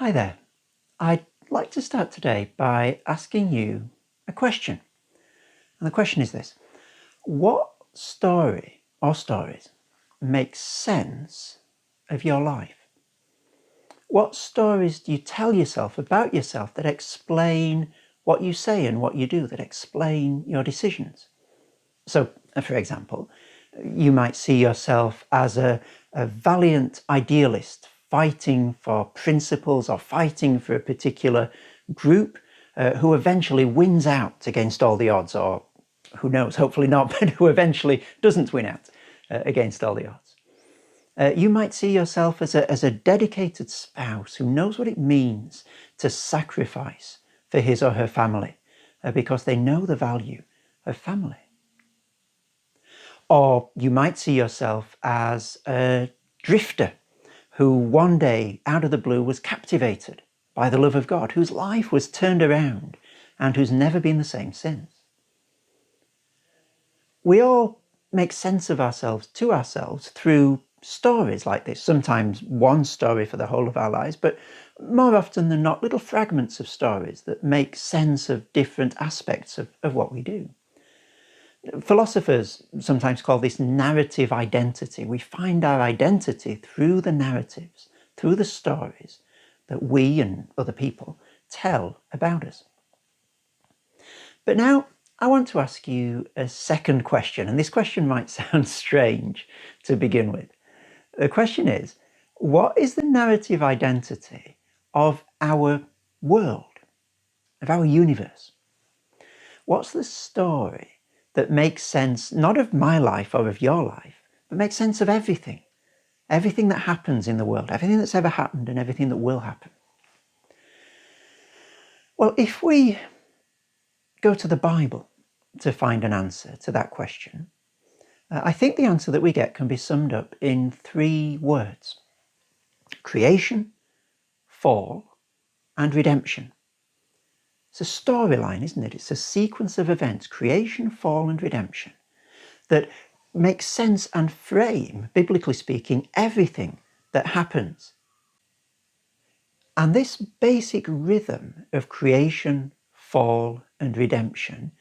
Hi there. I'd like to start today by asking you a question. And the question is this: what story or stories make sense of your life? What stories do you tell yourself about yourself that explain what you say and what you do, that explain your decisions? So, for example, you might see yourself as a valiant idealist fighting for principles or fighting for a particular group who eventually wins out against all the odds, or who knows, hopefully not, but who eventually doesn't win out against all the odds. You might see yourself as a dedicated spouse who knows what it means to sacrifice for his or her family because they know the value of family. Or you might see yourself as a drifter who one day, out of the blue, was captivated by the love of God, whose life was turned around and who's never been the same since. We all make sense of ourselves to ourselves through stories like this, sometimes one story for the whole of our lives, but more often than not, little fragments of stories that make sense of different aspects of what we do. Philosophers sometimes call this narrative identity. We find our identity through the narratives, through the stories that we and other people tell about us. But now I want to ask you a second question, and this question might sound strange to begin with. The question is, what is the narrative identity of our world, of our universe? What's the story that makes sense not of my life or of your life, but makes sense of everything that happens in the world, everything that's ever happened and everything that will happen? Well, if we go to the Bible to find an answer to that question, I think the answer that we get can be summed up in 3 words: creation, fall, and redemption. It's a storyline, isn't it? It's a sequence of events, creation, fall, and redemption, that makes sense and frame, biblically speaking, everything that happens. And this basic rhythm of creation, fall, and redemption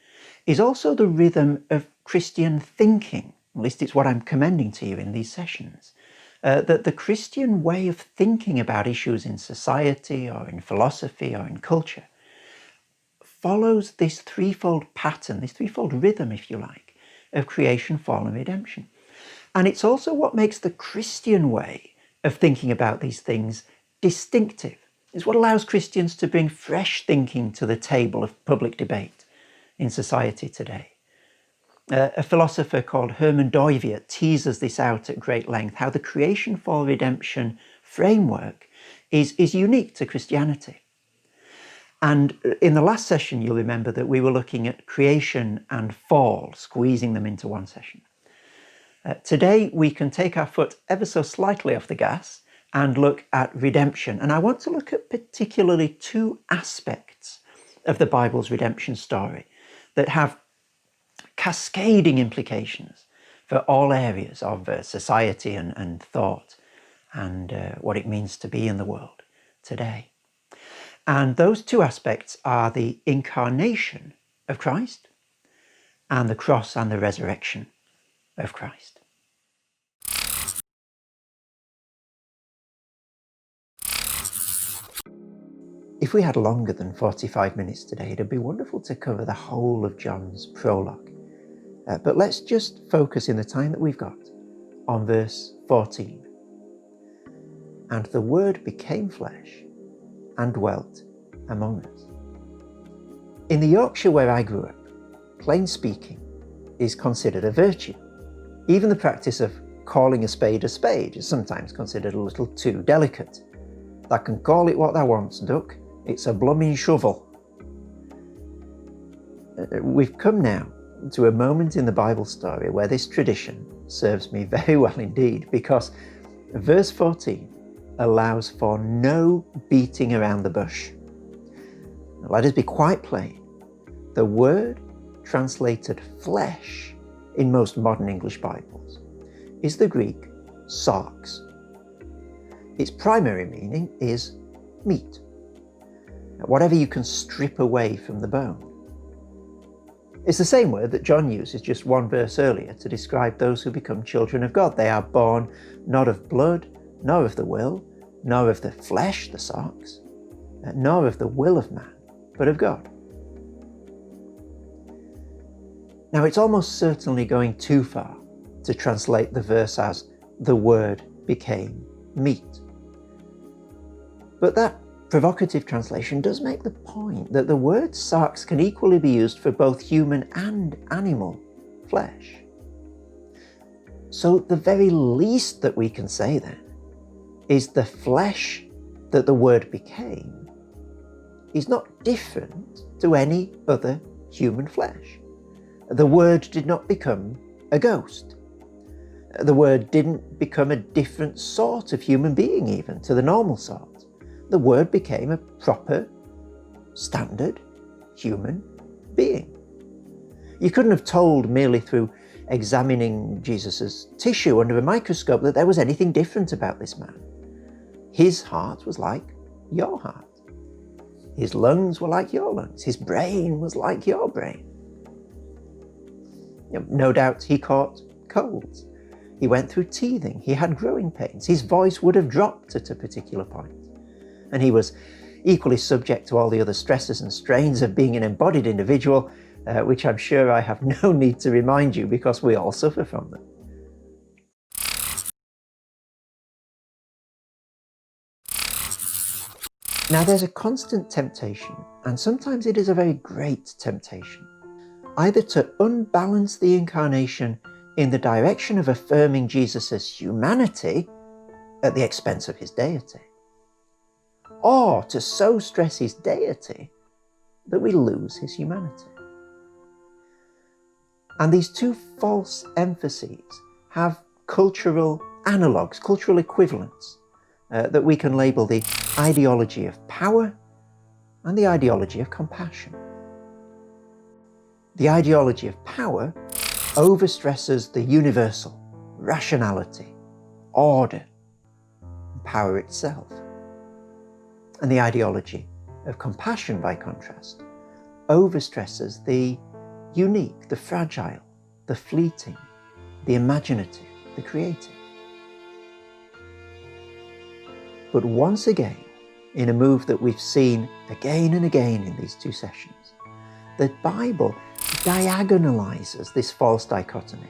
is also the rhythm of Christian thinking. At least it's what I'm commending to you in these sessions. That the Christian way of thinking about issues in society or in philosophy or in culture follows this threefold pattern, this threefold rhythm, if you like, of creation, fall, and redemption. And it's also what makes the Christian way of thinking about these things distinctive. It's what allows Christians to bring fresh thinking to the table of public debate in society today. A philosopher called Herman Doivier teases this out at great length, how the creation, fall, redemption framework is unique to Christianity. And in the last session, you'll remember that we were looking at creation and fall, squeezing them into one session. Today, we can take our foot ever so slightly off the gas and look at redemption. And I want to look at particularly 2 aspects of the Bible's redemption story that have cascading implications for all areas of society and thought and what it means to be in the world today. And those 2 aspects are the incarnation of Christ and the cross and the resurrection of Christ. If we had longer than 45 minutes today, it'd be wonderful to cover the whole of John's prologue. But let's just focus in the time that we've got on verse 14. And the Word became flesh and dwelt among us. In the Yorkshire where I grew up, plain speaking is considered a virtue. Even the practice of calling a spade is sometimes considered a little too delicate. Thou can call it what thou wants, duck, it's a blooming shovel. We've come now to a moment in the Bible story where this tradition serves me very well indeed, because verse 14 allows for no beating around the bush. Now, let us be quite plain. The word translated flesh in most modern English Bibles is the Greek sarx. Its primary meaning is meat. Whatever you can strip away from the bone. It's the same word that John uses just one verse earlier to describe those who become children of God. They are born not of blood, nor of the will, nor of the flesh, the sarx, nor of the will of man, but of God. Now, it's almost certainly going too far to translate the verse as the Word became meat. But that provocative translation does make the point that the word sarx can equally be used for both human and animal flesh. So the very least that we can say then is the flesh that the Word became is not different to any other human flesh. The Word did not become a ghost. The Word didn't become a different sort of human being even to the normal sort. The Word became a proper, standard human being. You couldn't have told merely through examining Jesus's tissue under a microscope that there was anything different about this man. His heart was like your heart. His lungs were like your lungs. His brain was like your brain. No doubt he caught colds. He went through teething. He had growing pains. His voice would have dropped at a particular point. And he was equally subject to all the other stresses and strains of being an embodied individual, which I'm sure I have no need to remind you because we all suffer from them. Now, there's a constant temptation, and sometimes it is a very great temptation, either to unbalance the incarnation in the direction of affirming Jesus' humanity at the expense of his deity, or to so stress his deity that we lose his humanity. And these two false emphases have cultural analogues, cultural equivalents, that we can label the ideology of power and the ideology of compassion. The ideology of power overstresses the universal, rationality, order, and power itself. And the ideology of compassion, by contrast, overstresses the unique, the fragile, the fleeting, the imaginative, the creative. But once again, in a move that we've seen again and again in these two sessions, the Bible diagonalizes this false dichotomy,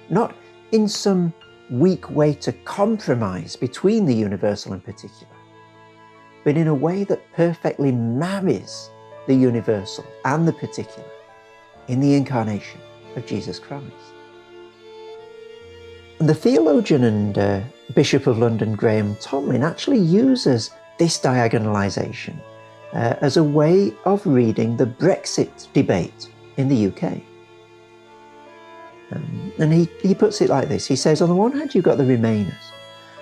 not in some weak way to compromise between the universal and particular, but in a way that perfectly marries the universal and the particular in the incarnation of Jesus Christ. And the theologian and Bishop of London, Graham Tomlin, actually uses this diagonalization as a way of reading the Brexit debate in the UK. And he puts it like this. He says, on the one hand, you've got the Remainers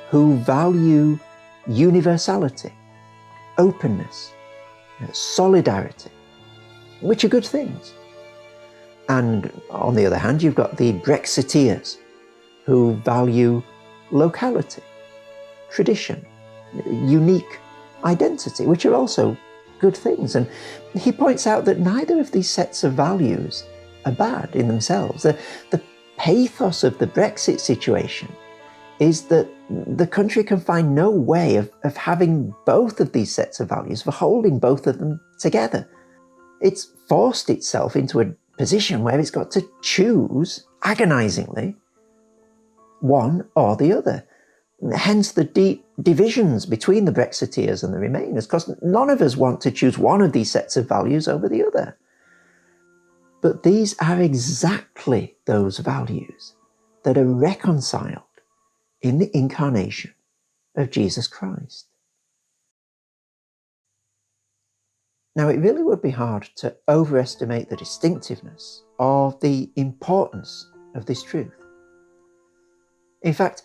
who value universality, openness, solidarity, which are good things. And on the other hand, you've got the Brexiteers who value locality, tradition, unique identity, which are also good things. And he points out that neither of these sets of values are bad in themselves. The pathos of the Brexit situation is that the country can find no way of having both of these sets of values, for holding both of them together. It's forced itself into a position where it's got to choose agonizingly one or the other. Hence the deep divisions between the Brexiteers and the Remainers, because none of us want to choose one of these sets of values over the other. But these are exactly those values that are reconciled in the incarnation of Jesus Christ. Now, it really would be hard to overestimate the distinctiveness or the importance of this truth. In fact,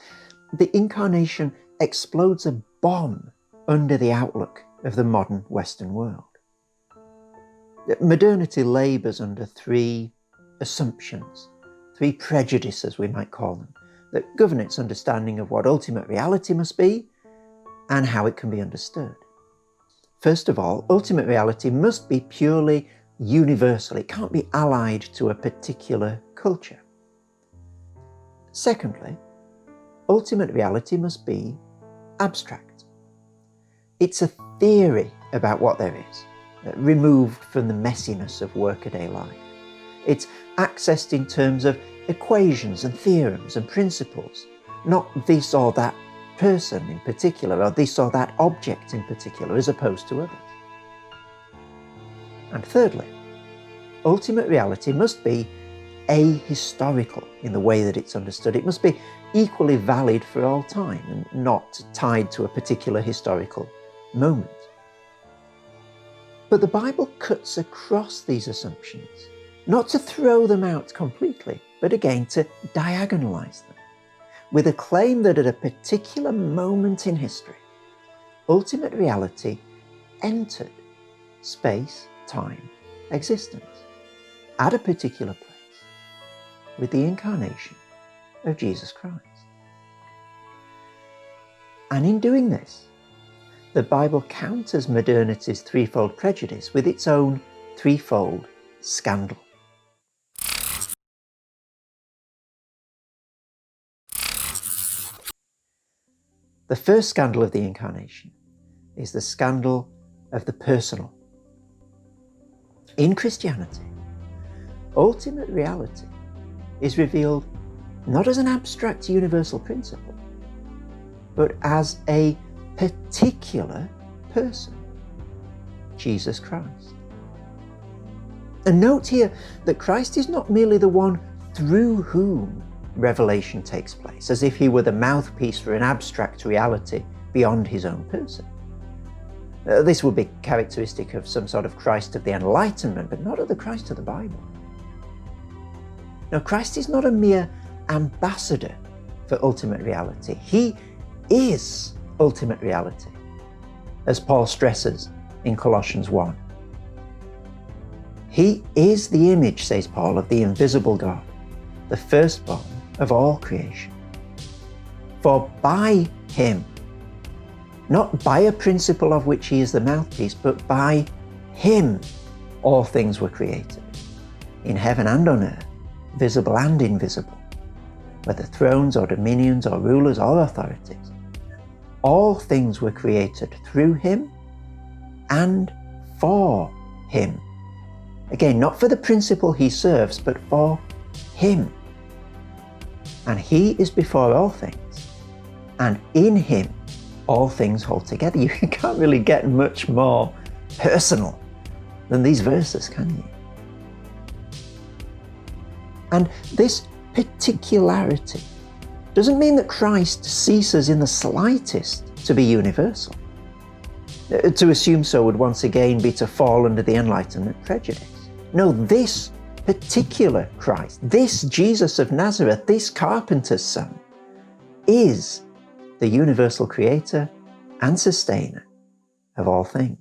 the incarnation explodes a bomb under the outlook of the modern Western world. Modernity labours under three assumptions, three prejudices we might call them, that govern its understanding of what ultimate reality must be and how it can be understood. First of all, ultimate reality must be purely universal. It can't be allied to a particular culture. Secondly, ultimate reality must be abstract. It's a theory about what there is, removed from the messiness of workaday life. It's accessed in terms of equations and theorems and principles, not this or that person in particular, or this or that object in particular, as opposed to others. And thirdly, ultimate reality must be ahistorical in the way that it's understood. It must be equally valid for all time and not tied to a particular historical moment. But the Bible cuts across these assumptions, not to throw them out completely, but again to diagonalize them, with a claim that at a particular moment in history, ultimate reality entered space-time existence at a particular place with the incarnation of Jesus Christ. And in doing this, the Bible counters modernity's threefold prejudice with its own threefold scandal. The first scandal of the incarnation is the scandal of the personal. In Christianity, ultimate reality is revealed not as an abstract universal principle, but as a particular person, Jesus Christ. And note here that Christ is not merely the one through whom revelation takes place, as if he were the mouthpiece for an abstract reality beyond his own person. This would be characteristic of some sort of Christ of the Enlightenment, but not of the Christ of the Bible. Now, Christ is not a mere ambassador for ultimate reality. He is ultimate reality, as Paul stresses in Colossians 1. He is the image, says Paul, of the invisible God, the firstborn of all creation. For by him, not by a principle of which he is the mouthpiece, but by him all things were created, in heaven and on earth, visible and invisible, whether thrones or dominions or rulers or authorities. All things were created through him and for him. Again, not for the principle he serves, but for him. And he is before all things, and in him all things hold together. You can't really get much more personal than these verses, can you? And this particularity doesn't mean that Christ ceases in the slightest to be universal. To assume so would once again be to fall under the Enlightenment prejudice. No, this particular Christ, this Jesus of Nazareth, this carpenter's son, is the universal creator and sustainer of all things.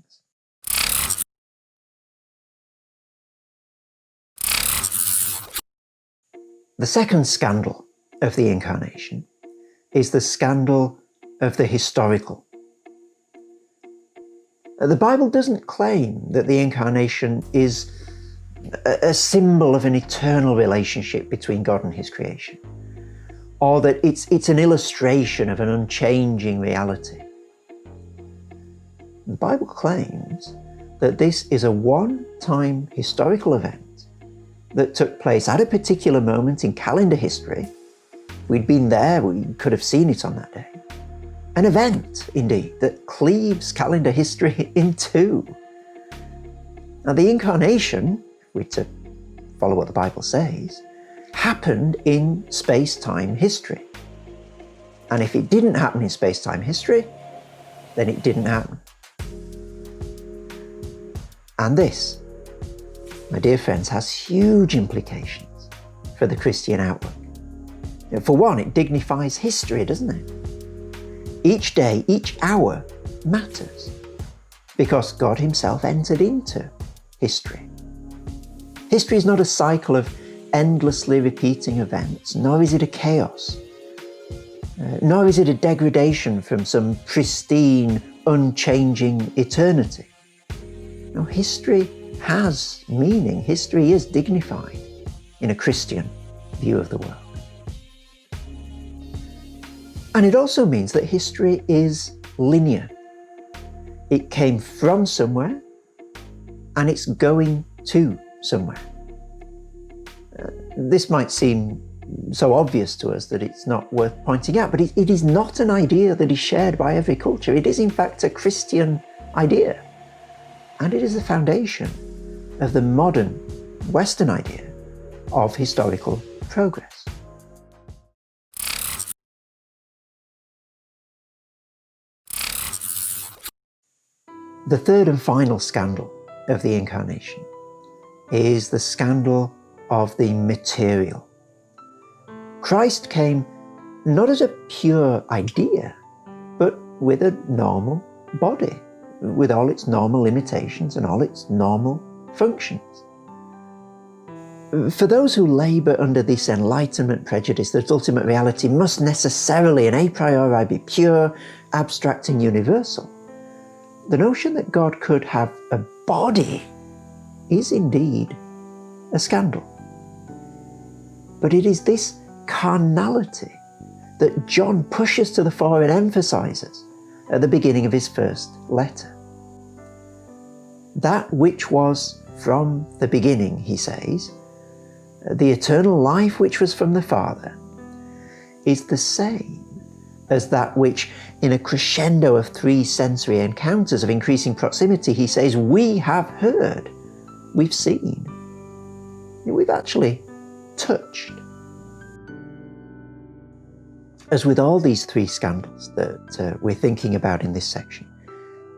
The second scandal of the incarnation is the scandal of the historical. The Bible doesn't claim that the incarnation is a symbol of an eternal relationship between God and his creation, or that it's an illustration of an unchanging reality. The Bible claims that this is a one-time historical event that took place at a particular moment in calendar history. We'd been there, we could have seen it on that day. An event, indeed, that cleaves calendar history in two. Now, the incarnation, which to follow what the Bible says, happened in space-time history. And if it didn't happen in space-time history, then it didn't happen. And this, my dear friends, has huge implications for the Christian outlook. For one, it dignifies history, doesn't it? Each day, each hour matters because God himself entered into history. History is not a cycle of endlessly repeating events, nor is it a chaos. nor is it a degradation from some pristine, unchanging eternity. No, history has meaning. History is dignified in a Christian view of the world. And it also means that history is linear. It came from somewhere and it's going to somewhere. This might seem so obvious to us that it's not worth pointing out, but it is not an idea that is shared by every culture. It is in fact a Christian idea, and it is the foundation of the modern Western idea of historical progress. The third and final scandal of the Incarnation is the scandal of the material. Christ came not as a pure idea, but with a normal body, with all its normal limitations and all its normal functions. For those who labour under this Enlightenment prejudice that ultimate reality must necessarily and a priori be pure, abstract and universal, the notion that God could have a body is indeed a scandal. But it is this carnality that John pushes to the fore and emphasises at the beginning of his first letter. That which was from the beginning, he says, the eternal life which was from the Father, is the same as that which, in a crescendo of three sensory encounters of increasing proximity, he says, we have heard, we've seen, we've actually touched. As with all these three scandals that we're thinking about in this section,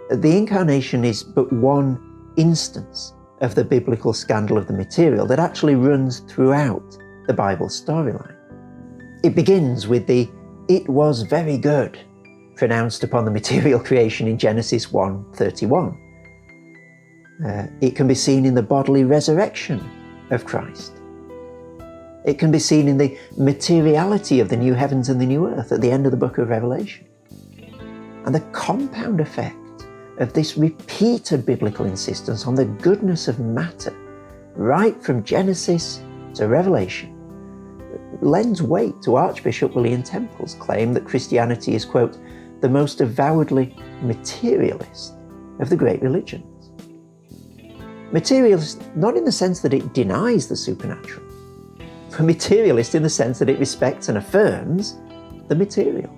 the Incarnation is but one instance of the biblical scandal of the material that actually runs throughout the Bible storyline. It begins with the "it was very good" pronounced upon the material creation in Genesis 1:31. It can be seen in the bodily resurrection of Christ. It can be seen in the materiality of the new heavens and the new earth at the end of the book of Revelation. And the compound effect of this repeated biblical insistence on the goodness of matter, right from Genesis to Revelation, lends weight to Archbishop William Temple's claim that Christianity is, quote, the most avowedly materialist of the great religions. Materialist not in the sense that it denies the supernatural, but materialist in the sense that it respects and affirms the material.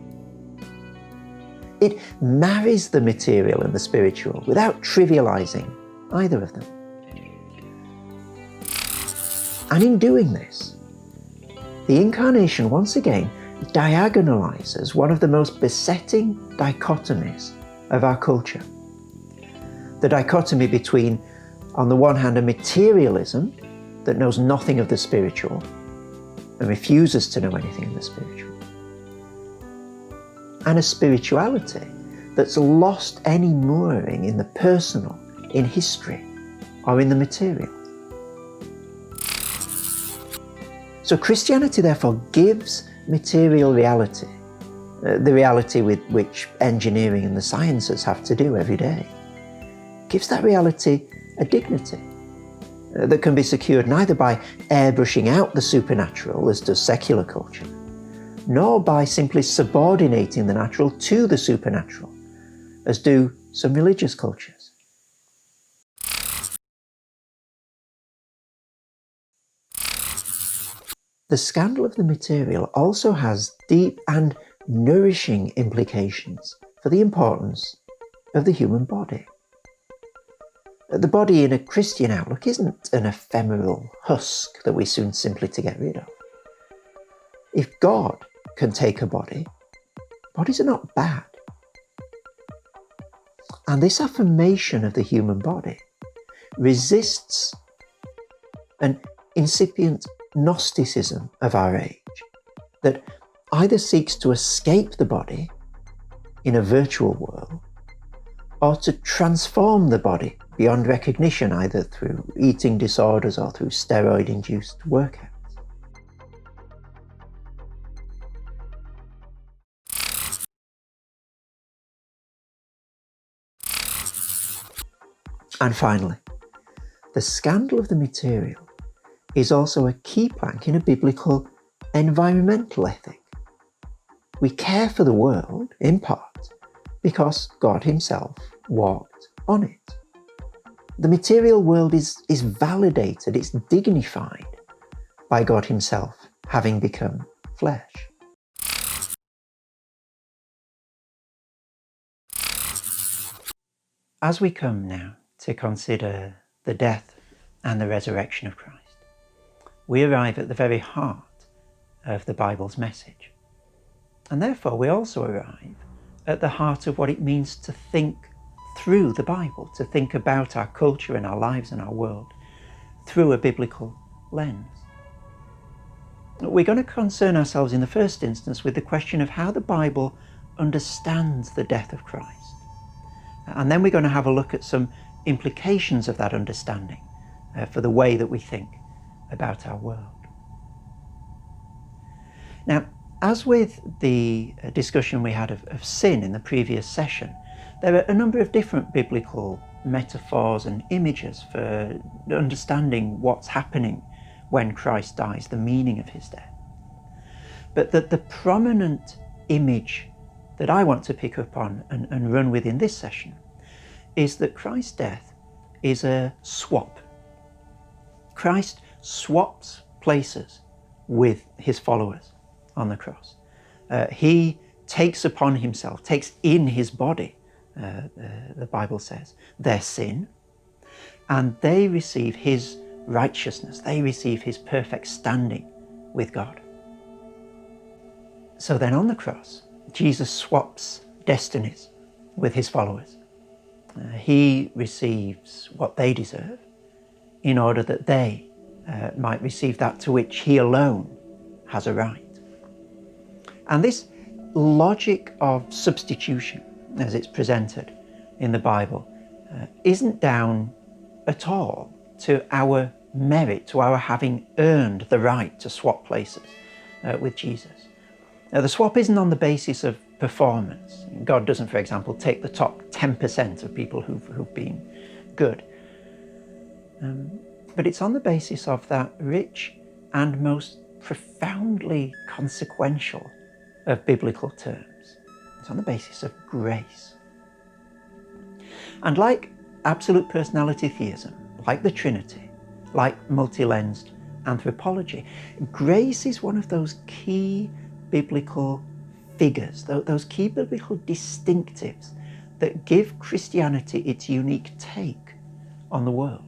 It marries the material and the spiritual without trivializing either of them. And in doing this, the Incarnation once again diagonalizes one of the most besetting dichotomies of our culture. The dichotomy between, on the one hand, a materialism that knows nothing of the spiritual and refuses to know anything of the spiritual, and a spirituality that's lost any mooring in the personal, in history, or in the material. So Christianity therefore gives material reality, the reality with which engineering and the sciences have to do every day, gives that reality a dignity that can be secured neither by airbrushing out the supernatural, as does secular culture, nor by simply subordinating the natural to the supernatural, as do some religious cultures. The scandal of the material also has deep and nourishing implications for the importance of the human body. The body in a Christian outlook isn't an ephemeral husk that we soon simply to get rid of. If God can take a body, bodies are not bad. And this affirmation of the human body resists an incipient Gnosticism of our age that either seeks to escape the body in a virtual world or to transform the body beyond recognition, either through eating disorders or through steroid-induced workout. And finally, the scandal of the material is also a key plank in a biblical environmental ethic. We care for the world, in part, because God himself walked on it. The material world is validated, it's dignified by God himself having become flesh. As we come now to consider the death and the resurrection of Christ, we arrive at the very heart of the Bible's message. And therefore we also arrive at the heart of what it means to think through the Bible, to think about our culture and our lives and our world through a biblical lens. We're going to concern ourselves in the first instance with the question of how the Bible understands the death of Christ. And then we're going to have a look at some implications of that understanding for the way that we think about our world. Now, as with the discussion we had of sin in the previous session, there are a number of different biblical metaphors and images for understanding what's happening when Christ dies, the meaning of his death. But the prominent image that I want to pick up on and run with in this session is that Christ's death is a swap. Christ swaps places with his followers on the cross. He takes upon himself, takes in his body, the Bible says, their sin, and they receive his righteousness. They receive his perfect standing with God. So then on the cross, Jesus swaps destinies with his followers. He receives what they deserve in order that they might receive that to which he alone has a right. And this logic of substitution, as it's presented in the Bible, isn't down at all to our merit, to our having earned the right to swap places with Jesus. Now, the swap isn't on the basis of performance. God doesn't, for example, take the top 10% of people who've been good. But it's on the basis of that rich and most profoundly consequential of biblical terms. It's on the basis of grace. And like absolute personality theism, like the Trinity, like multi-lensed anthropology, grace is one of those key biblical figures, those key biblical distinctives that give Christianity its unique take on the world.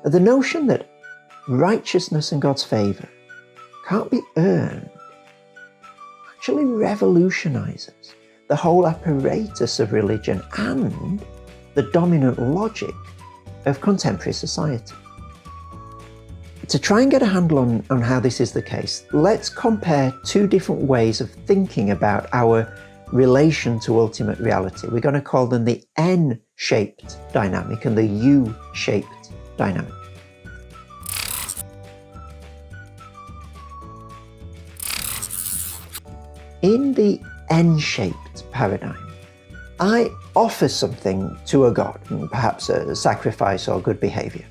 The notion that righteousness and God's favour can't be earned actually revolutionises the whole apparatus of religion and the dominant logic of contemporary society. To try and get a handle on how this is the case, let's compare two different ways of thinking about our relation to ultimate reality. We're going to call them the N-shaped dynamic and the U-shaped dynamic. In the N-shaped paradigm, I offer something to a God, perhaps a sacrifice or good behaviour,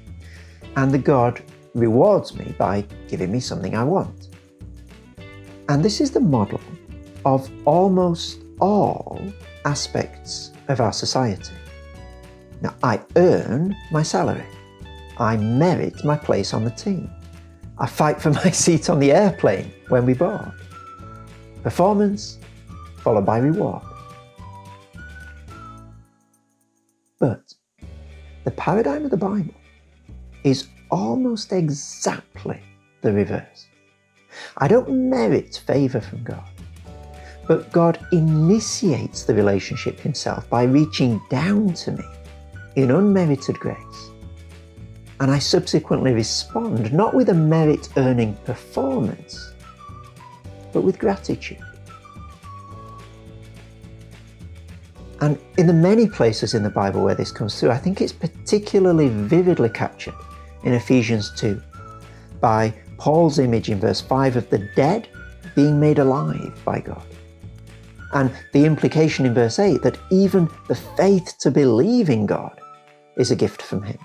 and the God rewards me by giving me something I want. And this is the model of almost all aspects of our society. Now, I earn my salary. I merit my place on the team. I fight for my seat on the airplane when we board. Performance followed by reward. But the paradigm of the Bible is almost exactly the reverse. I don't merit favour from God, but God initiates the relationship himself by reaching down to me in unmerited grace. And I subsequently respond not with a merit-earning performance, but with gratitude. And in the many places in the Bible where this comes through, I think it's particularly vividly captured in Ephesians 2 by Paul's image in verse 5 of the dead being made alive by God. And the implication in verse 8 that even the faith to believe in God is a gift from him.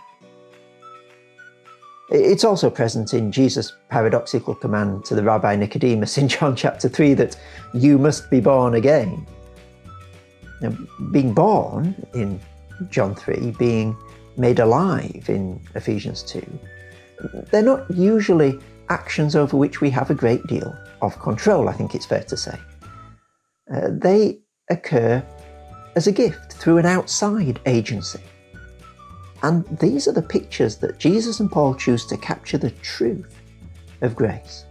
It's also present in Jesus' paradoxical command to the Rabbi Nicodemus in John chapter 3 that you must be born again. Now, being born in John 3, being made alive in Ephesians 2, they're not usually actions over which we have a great deal of control, I think it's fair to say. They occur as a gift through an outside agency. And these are the pictures that Jesus and Paul choose to capture the truth of grace.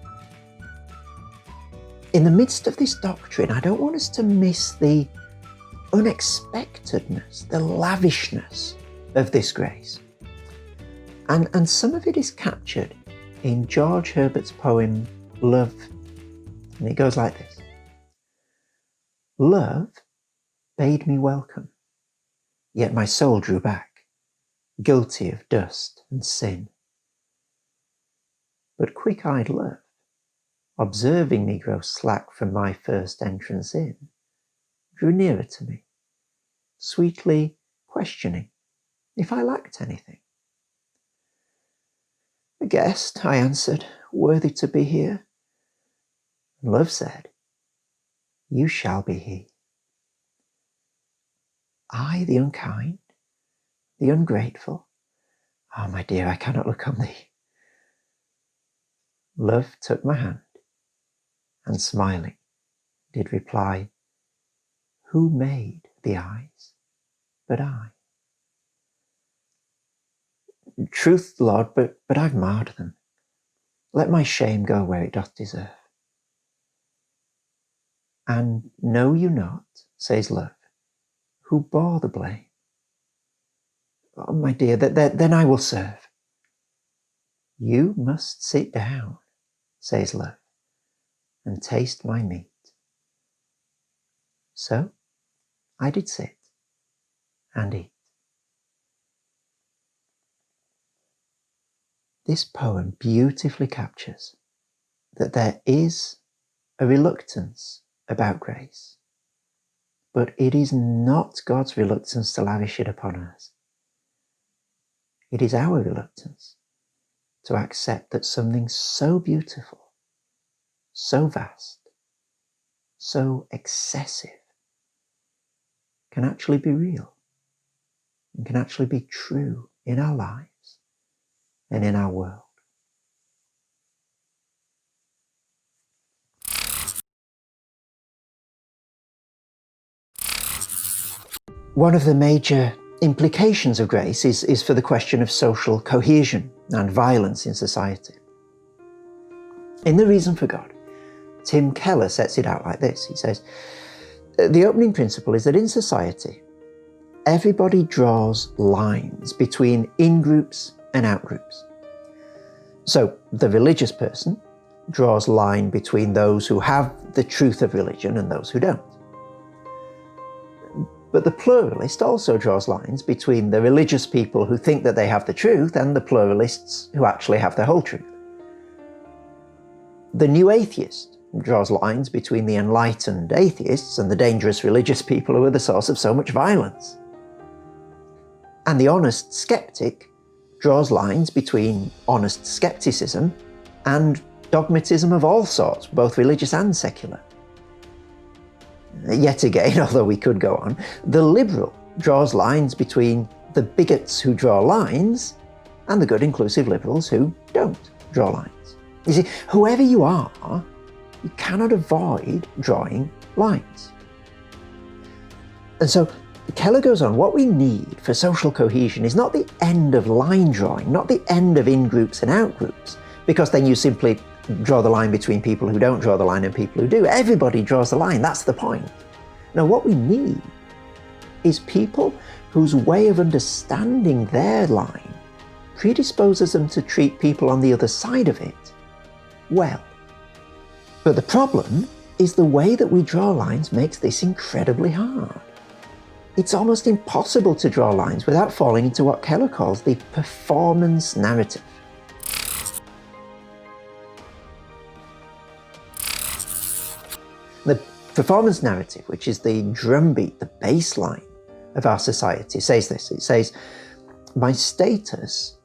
In the midst of this doctrine, I don't want us to miss the unexpectedness, the lavishness of this grace. And some of it is captured in George Herbert's poem, Love. And it goes like this. Love bade me welcome, yet my soul drew back, guilty of dust and sin. But quick-eyed love, observing me grow slack from my first entrance in, drew nearer to me, sweetly questioning if I lacked anything. A guest, I answered, worthy to be here. And love said, you shall be he. I, the unkind, the ungrateful, oh my dear, I cannot look on thee. Love took my hand, and smiling did reply, who made the eyes but I? Truth, Lord, but I've marred them. Let my shame go where it doth deserve. And know you not, says love, who bore the blame? Oh, my dear, then I will serve. You must sit down, says love, and taste my meat. So I did sit and eat. This poem beautifully captures that there is a reluctance about grace, but it is not God's reluctance to lavish it upon us. It is our reluctance to accept that something so beautiful, so vast, so excessive can actually be real and can actually be true in our lives and in our world. One of the major implications of grace is for the question of social cohesion and violence in society. In The Reason for God, Tim Keller sets it out like this. He says, the opening principle is that in society, everybody draws lines between in-groups and out-groups. So the religious person draws line between those who have the truth of religion and those who don't. But the pluralist also draws lines between the religious people who think that they have the truth and the pluralists who actually have the whole truth. The new atheist draws lines between the enlightened atheists and the dangerous religious people who are the source of so much violence. And the honest skeptic draws lines between honest skepticism and dogmatism of all sorts, both religious and secular. Yet again, although we could go on, the liberal draws lines between the bigots who draw lines and the good inclusive liberals who don't draw lines. You see, whoever you are, you cannot avoid drawing lines. And so Keller goes on, what we need for social cohesion is not the end of line drawing, not the end of in-groups and out-groups, because then you simply draw the line between people who don't draw the line and people who do. Everybody draws the line, that's the point. Now what we need is people whose way of understanding their line predisposes them to treat people on the other side of it well. But the problem is the way that we draw lines makes this incredibly hard. It's almost impossible to draw lines without falling into what Keller calls the performance narrative. The Performance narrative, which is the drumbeat, the baseline of our society, says this. It says, my status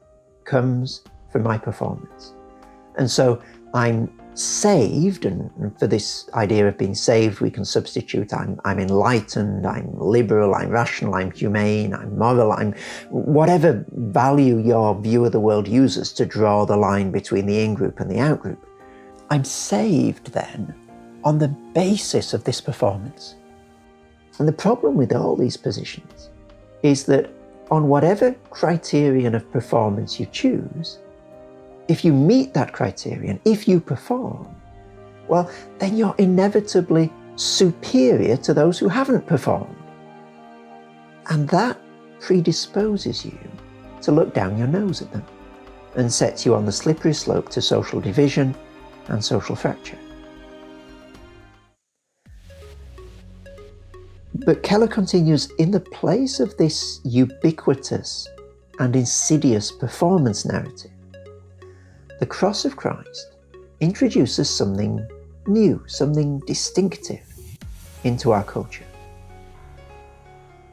comes from my performance. And so I'm saved, and for this idea of being saved, we can substitute I'm enlightened, I'm liberal, I'm rational, I'm humane, I'm moral, I'm whatever value your view of the world uses to draw the line between the in-group and the out-group. I'm saved then on the basis of this performance. And the problem with all these positions is that on whatever criterion of performance you choose, if you meet that criterion, if you perform, well, then you're inevitably superior to those who haven't performed. And that predisposes you to look down your nose at them and sets you on the slippery slope to social division and social fracture. But Keller continues, in the place of this ubiquitous and insidious performance narrative, the cross of Christ introduces something new, something distinctive into our culture.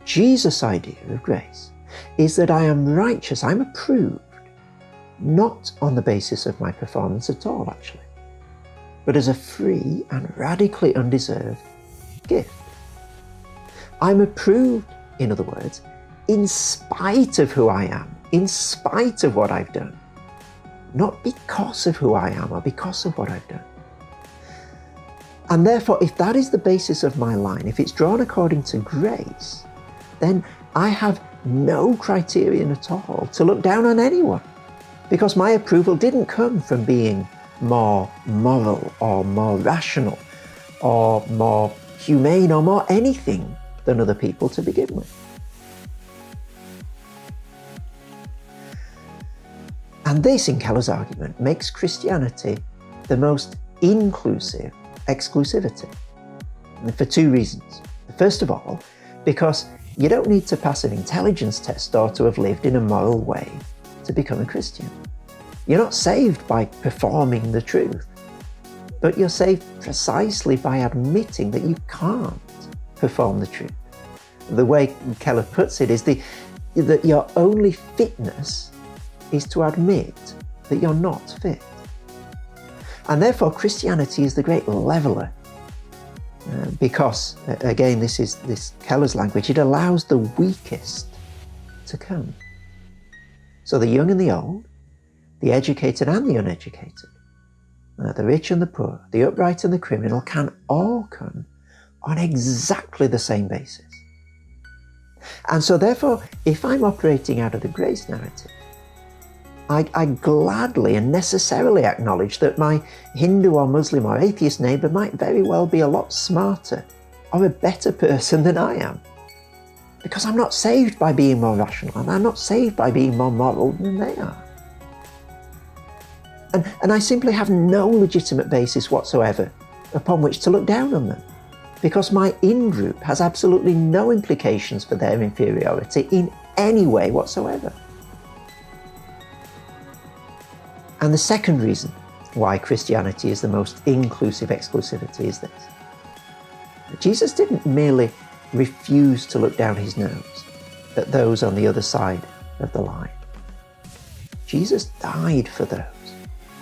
Jesus' idea of grace is that I am righteous, I'm approved, not on the basis of my performance at all, actually, but as a free and radically undeserved gift. I'm approved, in other words, in spite of who I am, in spite of what I've done, not because of who I am or because of what I've done. And therefore, if that is the basis of my line, if it's drawn according to grace, then I have no criterion at all to look down on anyone, because my approval didn't come from being more moral or more rational or more humane or more anything than other people to begin with. And this, in Keller's argument, makes Christianity the most inclusive exclusivity, and for two reasons. First of all, because you don't need to pass an intelligence test or to have lived in a moral way to become a Christian. You're not saved by performing the truth, but you're saved precisely by admitting that you can't perform the truth. The way Keller puts it is that your only fitness is to admit that you're not fit. And therefore Christianity is the great leveller, because, again, this is Keller's language, it allows the weakest to come. So the young and the old, the educated and the uneducated, the rich and the poor, the upright and the criminal can all come on exactly the same basis. And so therefore, if I'm operating out of the grace narrative, I gladly and necessarily acknowledge that my Hindu or Muslim or atheist neighbour might very well be a lot smarter or a better person than I am. Because I'm not saved by being more rational, and I'm not saved by being more moral than they are. And I simply have no legitimate basis whatsoever upon which to look down on them, because my in-group has absolutely no implications for their inferiority in any way whatsoever. And the second reason why Christianity is the most inclusive exclusivity is this. Jesus didn't merely refuse to look down his nose at those on the other side of the line. Jesus died for those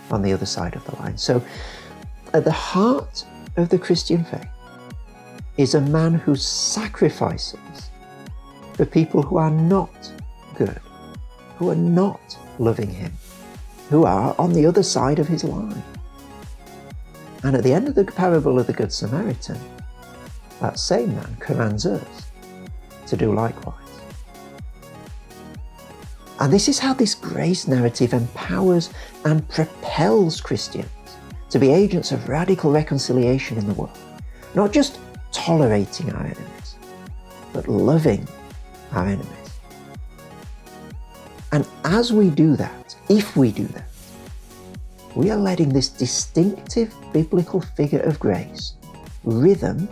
on the other side of the line. So at the heart of the Christian faith is a man who sacrifices for people who are not good, who are not loving him, who are on the other side of his line. And at the end of the parable of the Good Samaritan, that same man commands us to do likewise. And this is how this grace narrative empowers and propels Christians to be agents of radical reconciliation in the world, not just tolerating our enemies, but loving our enemies. And as we do that, if we do that, we are letting this distinctive biblical figure of grace rhythm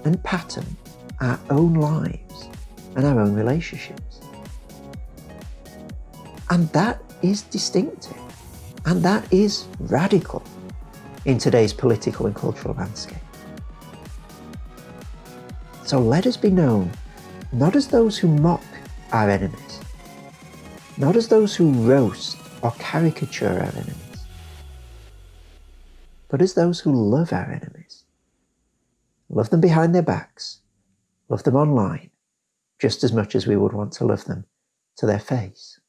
and pattern our own lives and our own relationships. And that is distinctive, and that is radical in today's political and cultural landscape. So let us be known, not as those who mock our enemies, not as those who roast or caricature our enemies, but as those who love our enemies. Love them behind their backs, love them online, just as much as we would want to love them to their face.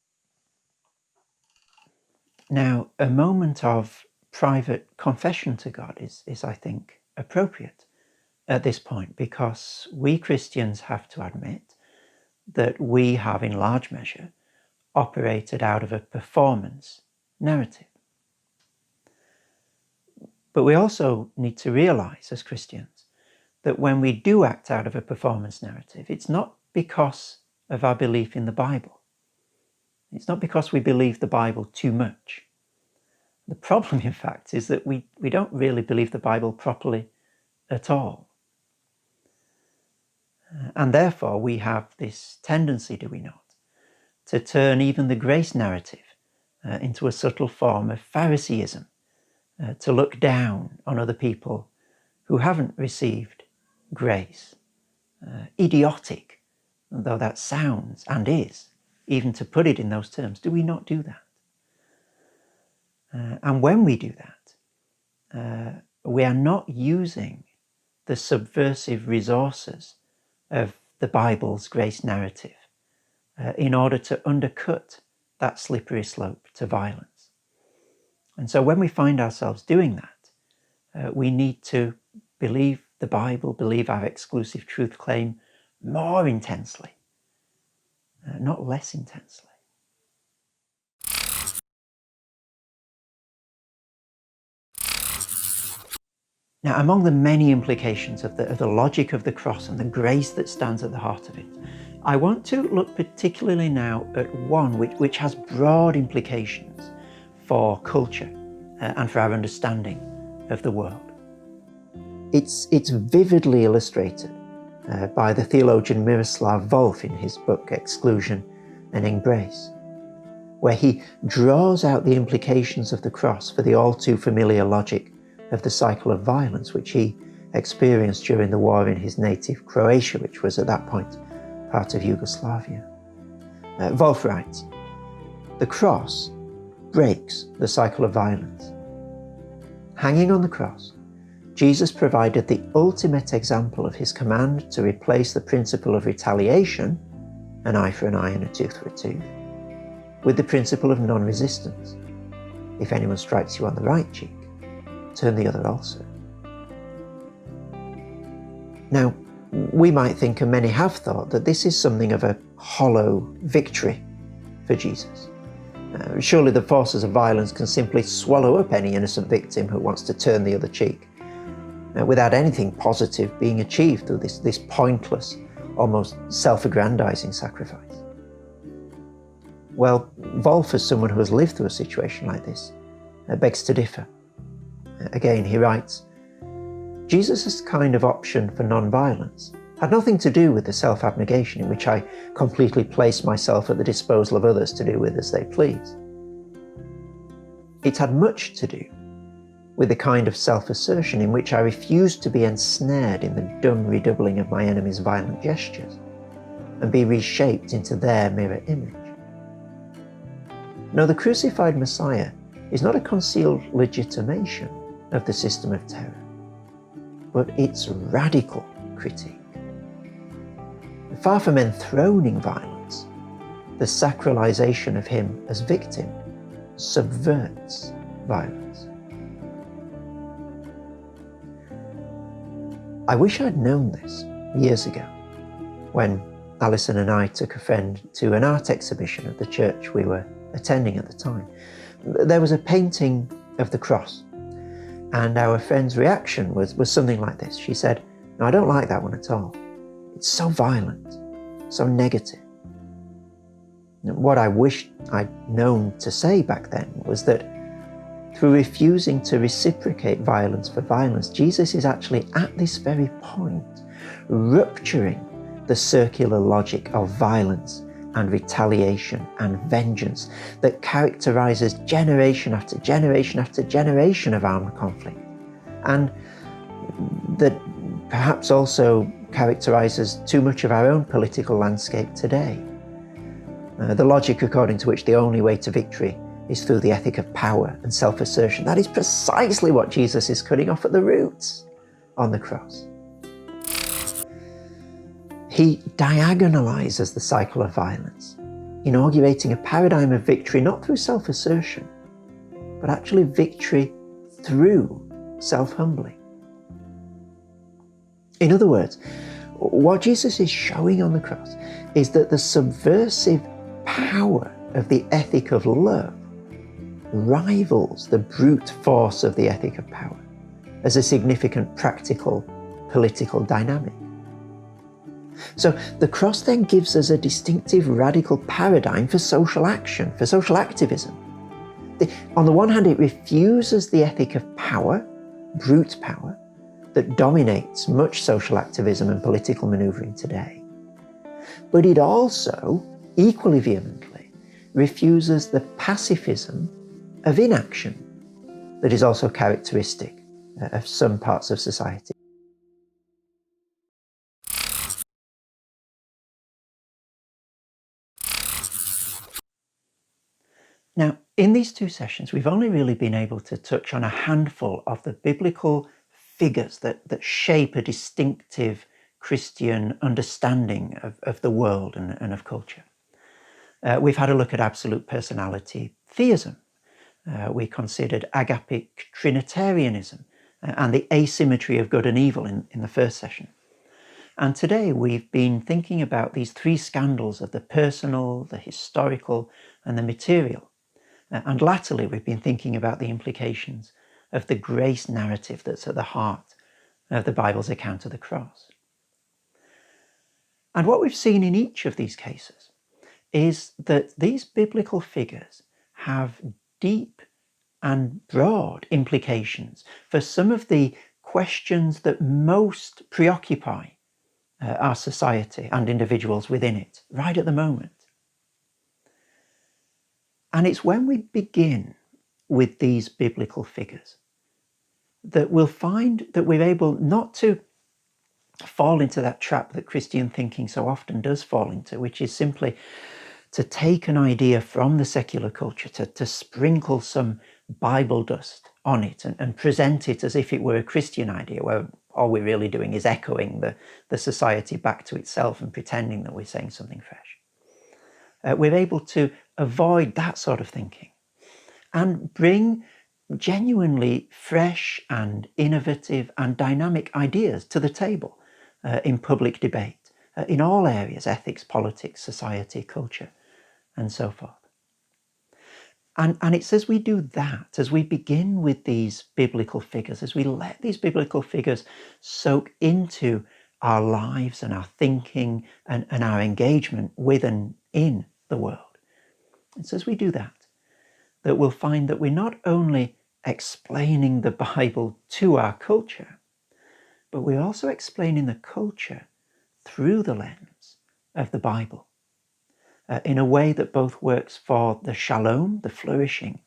Now, a moment of private confession to God is I think, appropriate at this point, because we Christians have to admit that we have, in large measure, operated out of a performance narrative. But we also need to realize as Christians that when we do act out of a performance narrative, it's not because of our belief in the Bible. It's not because we believe the Bible too much. The problem, in fact, is that we don't really believe the Bible properly at all. And therefore we have this tendency, do we not, to turn even the grace narrative into a subtle form of Phariseeism, to look down on other people who haven't received grace. Idiotic, though that sounds and is, even to put it in those terms. Do we not do that? And when we do that, we are not using the subversive resources of the Bible's grace narrative in order to undercut that slippery slope to violence. And so when we find ourselves doing that, we need to believe the Bible, believe our exclusive truth claim more intensely, not less intensely. Now, among the many implications of the logic of the cross and the grace that stands at the heart of it, I want to look particularly now at one which has broad implications for culture and for our understanding of the world. It's vividly illustrated by the theologian Miroslav Volf in his book Exclusion and Embrace, where he draws out the implications of the cross for the all too familiar logic of the cycle of violence which he experienced during the war in his native Croatia, which was at that point part of Yugoslavia. Volf writes, "The cross breaks the cycle of violence. Hanging on the cross, Jesus provided the ultimate example of his command to replace the principle of retaliation, an eye for an eye and a tooth for a tooth, with the principle of non-resistance. If anyone strikes you on the right cheek, turn the other also." Now, we might think, and many have thought, that this is something of a hollow victory for Jesus. Surely the forces of violence can simply swallow up any innocent victim who wants to turn the other cheek, without anything positive being achieved through this pointless, almost self-aggrandizing sacrifice. Well, Volf, as someone who has lived through a situation like this, begs to differ. Again, he writes, "Jesus' kind of option for non-violence had nothing to do with the self-abnegation in which I completely place myself at the disposal of others to do with as they please. It had much to do with the kind of self-assertion in which I refused to be ensnared in the dumb redoubling of my enemy's violent gestures and be reshaped into their mirror image. No, the crucified Messiah is not a concealed legitimation of the system of terror, but its radical critique. Far from enthroning violence, the sacralization of him as victim subverts violence. I wish I'd known this years ago, when Alison and I took a friend to an art exhibition at the church we were attending at the time. There was a painting of the cross, and our friend's reaction was something like this. She said, "No, I don't like that one at all. It's so violent, so negative." What I wished I'd known to say back then was that through refusing to reciprocate violence for violence, Jesus is actually at this very point rupturing the circular logic of violence and retaliation and vengeance that characterizes generation after generation after generation of armed conflict, and that perhaps also characterises too much of our own political landscape today. The logic according to which the only way to victory is through the ethic of power and self-assertion. That is precisely what Jesus is cutting off at the roots on the cross. He diagonalizes the cycle of violence, inaugurating a paradigm of victory not through self-assertion, but actually victory through self-humbling. In other words, what Jesus is showing on the cross is that the subversive power of the ethic of love rivals the brute force of the ethic of power as a significant practical political dynamic. So the cross then gives us a distinctive radical paradigm for social action, for social activism. On the one hand, it refuses the ethic of power, brute power, that dominates much social activism and political manoeuvring today. But it also, equally vehemently, refuses the pacifism of inaction that is also characteristic of some parts of society. Now, in these two sessions, we've only really been able to touch on a handful of the biblical figures that shape a distinctive Christian understanding of the world and of culture. We've had a look at absolute personality theism. We considered agapic Trinitarianism and the asymmetry of good and evil in the first session. And today we've been thinking about these three scandals of the personal, the historical, and the material. And latterly we've been thinking about the implications of the grace narrative that's at the heart of the Bible's account of the cross. And what we've seen in each of these cases is that these biblical figures have deep and broad implications for some of the questions that most preoccupy our society and individuals within it right at the moment. And it's when we begin with these biblical figures that we'll find that we're able not to fall into that trap that Christian thinking so often does fall into, which is simply to take an idea from the secular culture, to sprinkle some Bible dust on it and present it as if it were a Christian idea, where all we're really doing is echoing the society back to itself and pretending that we're saying something fresh. We're able to avoid that sort of thinking and bring genuinely fresh and innovative and dynamic ideas to the table in public debate, in all areas: ethics, politics, society, culture, and so forth. And it's as we do that, as we begin with these biblical figures, as we let these biblical figures soak into our lives and our thinking and our engagement with and in the world, it's as we do that we'll find that we're not only explaining the Bible to our culture, but we're also explaining the culture through the lens of the Bible, in a way that both works for the shalom, the flourishing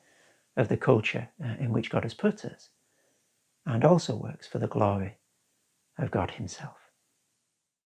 of the culture in which God has put us, and also works for the glory of God himself.